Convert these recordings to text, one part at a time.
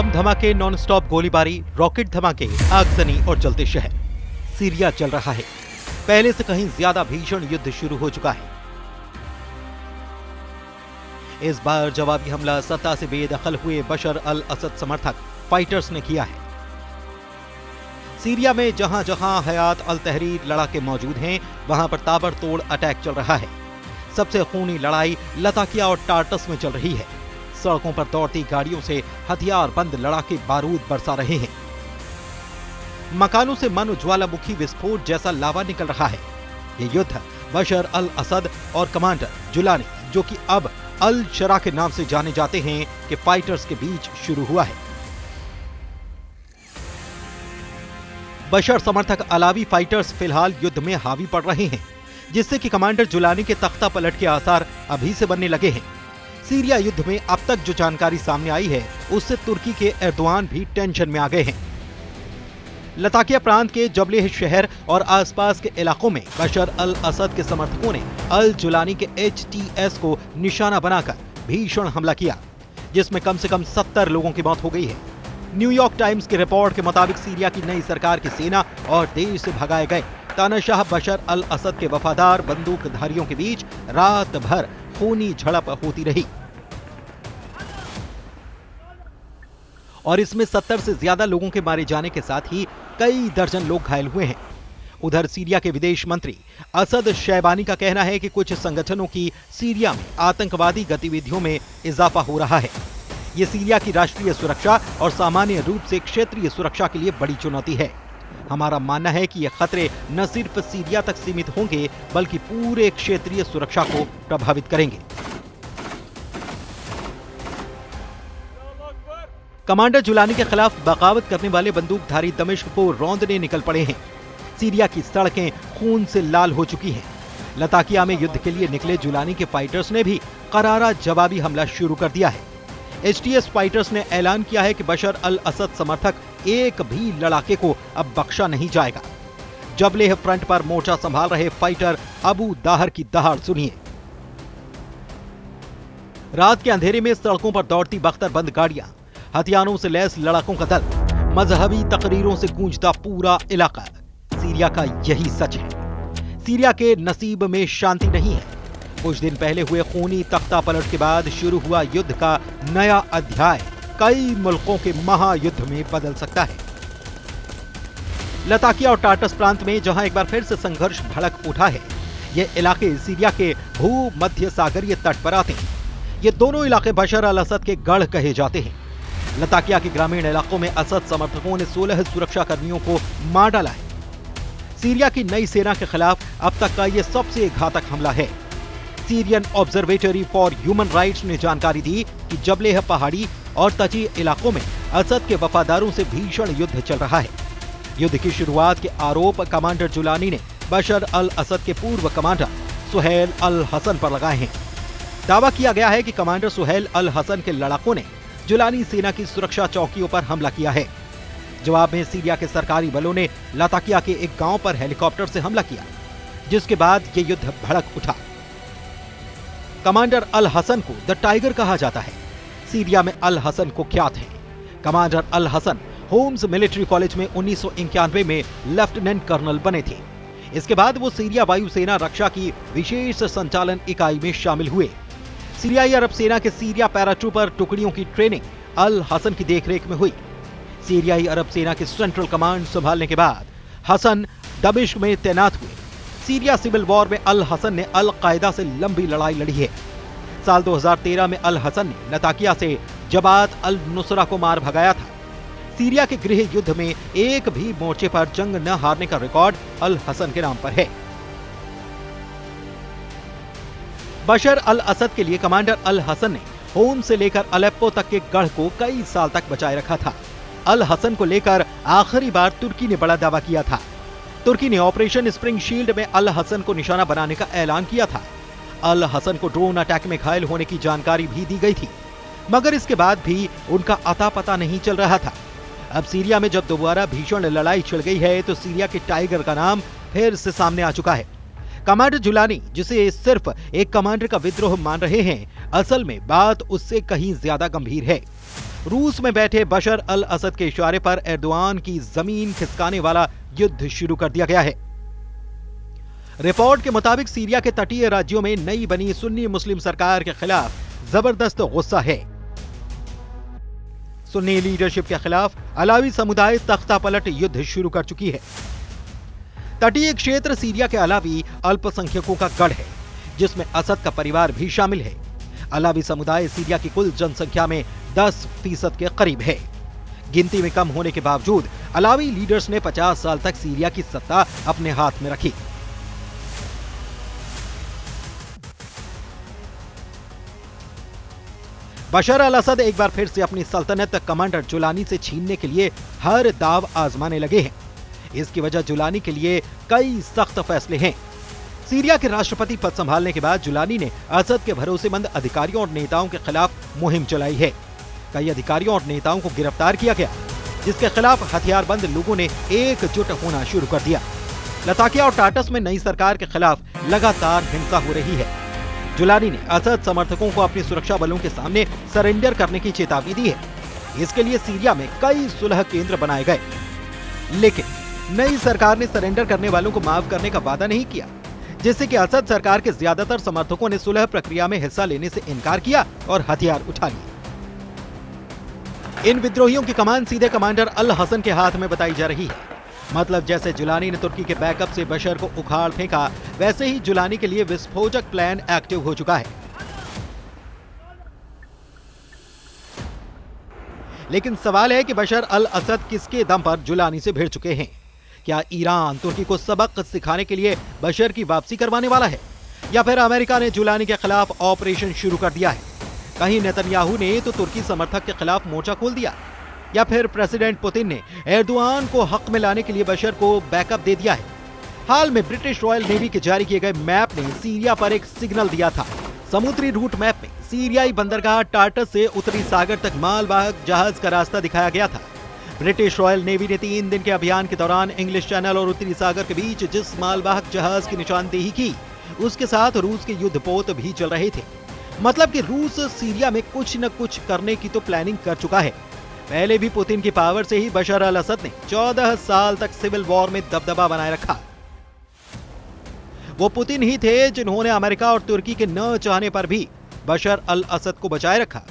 बम धमाके, non stop गोलीबारी, rocket धमाके, आगजनी और जलते शहर। सीरिया चल रहा है। पहले से कहीं ज्यादा भीषण युद्ध शुरू हो चुका है। इस बार जवाबी हमला सत्ता से बेदखल हुए बशर अल असद समर्थक फाइटर्स ने किया है। सीरिया में जहां जहां हयात अल तहरीर लड़ाके मौजूद हैं, वहां पर ताबड़तोड़ अटैक चल रहा है। सबसे खूनी लड़ाई लताकिया और टार्टस में चल रही है। सड़कों पर दौड़ती गाड़ियों से हथियार बंद लड़ाके बारूद बरसा रहे हैं। मकानों से मानो ज्वालामुखी विस्फोट जैसा लावा निकल रहा है। ये युद्ध बशर अल असद और कमांडर जुलानी, जो कि अब अल शरा के नाम से जाने जाते हैं, के फाइटर्स के बीच शुरू हुआ है। बशर समर्थक अलावी फाइटर्स फिलहाल युद्ध में हावी पड़ रहे हैं, जिससे कि कमांडर जुलानी के तख्ता पलट के आसार अभी से बनने लगे हैं। सीरिया युद्ध में अब तक जो जानकारी सामने आई है, उससे तुर्की के एर्दोआन भी टेंशन में आ गए हैं। लताकिया प्रांत के जबलेह शहर और आसपास के इलाकों में बशर अल असद के समर्थकों ने अल जुलानी के HTS को निशाना बनाकर भीषण हमला किया, जिसमें कम से कम 70 लोगों की मौत हो गई है। न्यूयॉर्क टाइम्स की रिपोर्ट के मुताबिक सीरिया की नई सरकार की सेना और देश से भगाए गए तानाशाह बशर अल असद के वफादार बंदूकधारियों के बीच रात भर खूनी झड़प होती रही और इसमें 70 से ज्यादा लोगों के मारे जाने के साथ ही कई दर्जन लोग घायल हुए हैं। उधर सीरिया के विदेश मंत्री असद शैबानी का कहना है कि कुछ संगठनों की सीरिया में आतंकवादी गतिविधियों में इजाफा हो रहा है। ये सीरिया की राष्ट्रीय सुरक्षा और सामान्य रूप से क्षेत्रीय सुरक्षा के लिए बड़ी चुनौती है। हमारा मानना है कि ये खतरे न सिर्फ सीरिया तक सीमित होंगे, बल्कि पूरे क्षेत्रीय सुरक्षा को प्रभावित करेंगे। कमांडर जुलानी के खिलाफ बगावत करने वाले बंदूकधारी दमिश्क को रौंदने निकल पड़े हैं। सीरिया की सड़कें खून से लाल हो चुकी हैं। लताकिया में युद्ध के लिए निकले जुलानी के फाइटर्स ने भी करारा जवाबी हमला शुरू कर दिया है। HTS फाइटर्स ने ऐलान किया है कि बशर अल असद समर्थक एक भी लड़ाके को अब बख्शा नहीं जाएगा। जबलेह फ्रंट पर मोर्चा संभाल रहे फाइटर अबू दाहर की दहाड़ सुनिए। रात के अंधेरे में सड़कों पर दौड़ती बख्तरबंद गाड़ियां, हथियारों से लैस लड़ाकों का दल, मजहबी तकरीरों से गूंजता पूरा इलाका। सीरिया का यही सच है। सीरिया के नसीब में शांति नहीं है। कुछ दिन पहले हुए खूनी तख्ता पलट के बाद शुरू हुआ युद्ध का नया अध्याय कई मुल्कों के महायुद्ध में बदल सकता है। लताकिया और टार्टस प्रांत में जहां एक बार फिर से संघर्ष भड़क उठा है, ये इलाके सीरिया के भूमध्य सागरीय तट पर आते हैं। ये दोनों इलाके बशर अल असद के गढ़ कहे जाते हैं। लताकिया के ग्रामीण इलाकों में असद समर्थकों ने 16 सुरक्षा कर्मियों को मार डाला है। सीरिया की नई सेना के खिलाफ अब तक का यह सबसे घातक हमला है। Syrian observatory for human rights ने जानकारी दी कि जबलेह पहाड़ी और तटीय इलाकों में असद के वफादारों से भीषण युद्ध चल रहा है। युद्ध की शुरुआत के आरोप कमांडर जुलानी ने बशर अल असद के पूर्व कमांडर सुहेल अल हसन पर लगाए हैं। दावा किया गया है कि कमांडर सुहेल अल हसन के लड़ाकों ने जुलानी सेना की सुरक्षा चौकियों पर हमला किया है। जवाब में सीरिया के सरकारी बलों ने लताकिया के एक गांव पर हेलीकॉप्टर से हमला किया, जिसके बाद ये युद्ध भड़क उठा। कमांडर अल हसन को द टाइगर कहा जाता है। सीरिया में अल हसन को ख्यात है। कमांडर अल हसन होम्स मिलिट्री कॉलेज में 1991 में लेफ्टिनेंट कर्नल बने थे। इसके बाद वो सीरिया वायुसेना रक्षा की विशेष संचालन इकाई में शामिल हुए। सीरियाई अरब सेना के सीरिया पैराट्रूपर टुकड़ियों की ट्रेनिंग अल हसन की देखरेख में हुई। सीरियाई अरब सेना के सेंट्रल कमांड संभालने के बाद हसन दमिश्क में तैनात हुए। सीरिया सिविल वॉर में अल हसन ने अल कायदा से लंबी लड़ाई लड़ी है। साल 2013 में अल हसन ने लताकिया से जबात अल नुसरा को मार भगाया था। सीरिया के गृह युद्ध में एक भी मोर्चे पर जंग न हारने का रिकॉर्ड अल हसन के नाम पर है। बशर अल असद के लिए कमांडर अल हसन ने होम से लेकर अलेप्पो तक के गढ़ को कई साल तक बचाए रखा था। अल हसन को लेकर आखिरी बार तुर्की ने बड़ा दावा किया था। तुर्की ने ऑपरेशन स्प्रिंग शील्ड में अल हसन को निशाना बनाने का ऐलान किया था। अल हसन को ड्रोन अटैक में घायल होने की जानकारी भी दी गई थी, मगर इसके बाद भी उनका अता पता नहीं चल रहा था। अब सीरिया में जब दोबारा भीषण लड़ाई छिड़ गई है, तो सीरिया के टाइगर का नाम फिर से सामने आ चुका है। कमांडर जुलानी, जिसे सिर्फ एक कमांडर का विद्रोह मान रहे हैं, असल में बात उससे कहीं ज्यादा गंभीर है। रूस में बैठे बशर अल असद के इशारे पर एर्दोआन की जमीन खिसकाने वाला युद्ध शुरू कर दिया गया है। रिपोर्ट के मुताबिक सीरिया के तटीय राज्यों में नई बनी सुन्नी मुस्लिम सरकार के खिलाफ जबरदस्त गुस्सा है। सुन्नी लीडरशिप के खिलाफ अलावी समुदाय तख्ता पलट युद्ध शुरू कर चुकी है। तटीय क्षेत्र सीरिया के अलावी अल्पसंख्यकों का गढ़ है, जिसमें असद का परिवार भी शामिल है। अलावी समुदाय सीरिया की कुल जनसंख्या में 10% के करीब है। गिनती में कम होने के बावजूद अलावी लीडर्स ने 50 साल तक सीरिया की सत्ता अपने हाथ में रखी। बशर अल असद एक बार फिर से अपनी सल्तनत कमांडर जुलानी से छीनने के लिए हर दाव आजमाने लगे हैं। इसकी वजह जुलानी के लिए कई सख्त फैसले हैं। सीरिया के राष्ट्रपति पद संभालने के बाद जुलानी ने असद के भरोसेमंद अधिकारियों और नेताओं के खिलाफ मुहिम चलाई है। कई अधिकारियों और नेताओं को गिरफ्तार किया गया, जिसके खिलाफ हथियारबंद लोगों ने एकजुट होना शुरू कर दिया। लताकिया और टाटस में नई सरकार के खिलाफ लगातार हिंसा हो रही है। जुलानी ने असद समर्थकों को अपनी सुरक्षा बलों के सामने सरेंडर करने की चेतावनी दी है। इसके लिए सीरिया में कई सुलह केंद्र बनाए गए, लेकिन नई सरकार ने सरेंडर करने वालों को माफ करने का वादा नहीं किया, जिससे कि असद सरकार के ज्यादातर समर्थकों ने सुलह प्रक्रिया में हिस्सा लेने से इनकार किया और हथियार उठा लिए। इन विद्रोहियों की कमान सीधे कमांडर अल हसन के हाथ में बताई जा रही है। मतलब जैसे जुलानी ने तुर्की के बैकअप से बशर को उखाड़ फेंका, वैसे ही जुलानी के लिए विस्फोटक प्लान एक्टिव हो चुका है। लेकिन सवाल है कि बशर अल असद किसके दम पर जुलानी से भिड़ चुके हैं। क्या ईरान तुर्की को सबक सिखाने के लिए बशर की वापसी करवाने वाला है, या फिर अमेरिका ने जुलानी के खिलाफ ऑपरेशन शुरू कर दिया है? कहीं नेतन्याहू ने तो तुर्की समर्थक के खिलाफ मोर्चा खोल दिया, या फिर प्रेसिडेंट पुतिन ने एर्दोआन को हक में लाने के लिए बशर को बैकअप दे दिया है। हाल में ब्रिटिश रॉयल नेवी के जारी किए गए मैप ने सीरिया पर एक सिग्नल दिया था। समुद्री रूट मैप में सीरियाई बंदरगाह टार्टस से उत्तरी सागर तक मालवाहक जहाज का रास्ता दिखाया गया था। ब्रिटिश रॉयल नेवी ने 3 दिन के अभियान के दौरान इंग्लिश चैनल और उत्तरी सागर के बीच जिस मालवाहक जहाज की निशानदेही की, उसके साथ रूस के युद्धपोत भी चल रहे थे। मतलब कि रूस सीरिया में कुछ न कुछ करने की तो प्लानिंग कर चुका है। पहले भी पुतिन की पावर से ही बशर अल असद ने 14 साल तक सिविल वॉर में दबदबा बनाए रखा। वो पुतिन ही थे जिन्होंने अमेरिका और तुर्की के न चाहने पर भी बशर अल असद को बचाए रखा।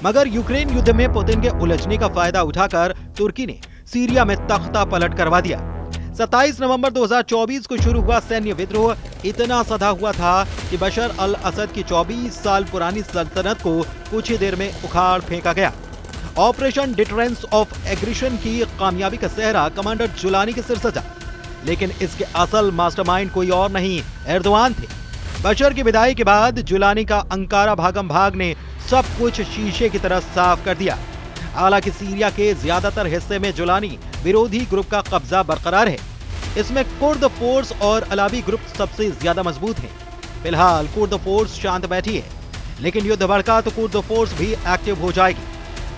मगर यूक्रेन युद्ध में पुतिन के उलझने का फायदा उठाकर तुर्की ने सीरिया में तख्ता पलट करवा दिया। 27 नवंबर 2024 को शुरू हुआ सैन्य विद्रोह इतना सधा हुआ था कि बशर अल असद की 24 साल पुरानी सल्तनत को कुछ ही देर में उखाड़ फेंका गया। ऑपरेशन डिटरेंस ऑफ एग्रेशन की कामयाबी का सेहरा कमांडर जुलानी के सिर सजा, लेकिन इसके असल मास्टरमाइंड कोई और नहीं, एर्दोआन थे। बशर की विदाई के बाद जुलानी का अंकारा भागम भाग ने सब कुछ शीशे की तरह साफ कर दिया। हालांकि सीरिया के ज्यादातर हिस्से में जुलानी विरोधी ग्रुप का कब्जा बरकरार है। इसमें कुर्द फोर्स और अलावी ग्रुप सबसे ज्यादा मजबूत हैं। फिलहाल कुर्द फोर्स शांत बैठी है, लेकिन युद्ध भड़का तो कुर्द फोर्स भी एक्टिव हो जाएगी,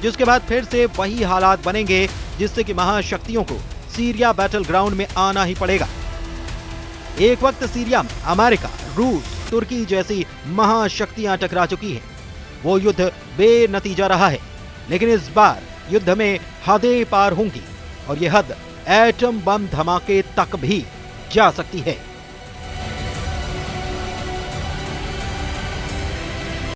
जिसके बाद फिर से वही हालात बनेंगे, जिससे कि महाशक्तियों को सीरिया बैटल ग्राउंड में आना ही पड़ेगा। एक वक्त सीरिया में अमेरिका, रूस, तुर्की जैसी महाशक्तियां टकरा चुकी हैं। वो युद्ध बेनतीजा रहा है, लेकिन इस बार युद्ध में हदें पार होंगी और ये हद एटम बम धमाके तक भी जा सकती है।